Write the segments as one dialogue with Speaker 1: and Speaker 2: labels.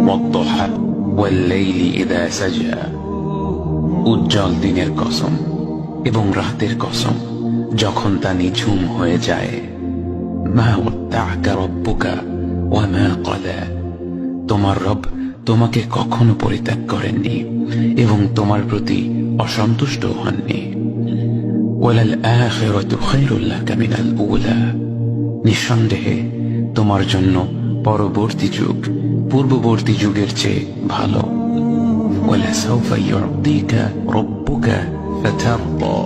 Speaker 1: والضحى والليل إذا سجى উজ্জ্বল দিনের কসম এবং রাতের কসম যখন তা নিঝুম হয়ে যায়। মা ওয়াদ্দাআকা রাব্বুকা ওয়া মা ক্বালা, তোমার রব তোমাকে কখনো পরিত্যাগ করেননি এবং তোমার প্রতি অসন্তুষ্ট হননি। ওয়ালাল আখিরাতু খায়রুল লাকা মিনাল উলা, নিঃসন্দেহে তোমার জন্য পরবর্তী যুগ পূর্ববর্তী যুগের চেয়ে ভালো। ওয়ালাসাউফা ইউ'তিকা রাব্বুকা ফাতারদা,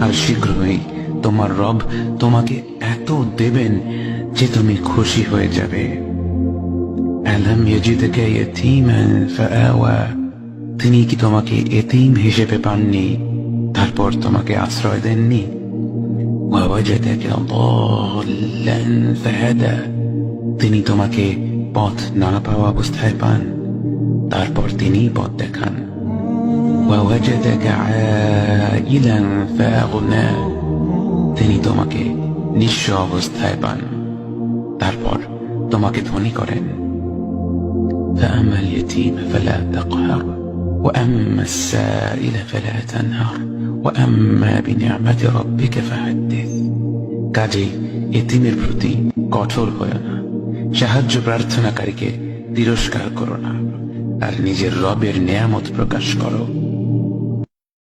Speaker 1: আর শীঘ্রই তোমার রব তোমাকে এত দেবেন যে তুমি খুশি হয়ে যাবে। আলাম ইয়াজিদকা ইয়াতীমান ফাআওয়া, তিনি কি তোমাকে এতিম হিসেবে পাননি তারপর তোমাকে আশ্রয় দেননি? ওয়াওয়াজাদাকা দাল্লান ফাহাদা, তিনি তোমাকে পথ না পাওয়া অবস্থায় পান তারপর তিনি পথ দেখান। ওয়াওয়াজাদাকা আইলান ফাআগনা, তিনি তোমাকে নিঃস্ব অবস্থায় পান তারপর তোমাকে ধনী করেন। فأما اليتيم فلا تقهر وأما السائل فلا تنهر وأما بنعمة ربك فحدث, কাজে এতিমের প্রতি কঠোর হয় না, সাহায্য প্রার্থনাকারীকে তিরস্কার করো না, আর নিজের রবের নেয়ামত প্রকাশ করো।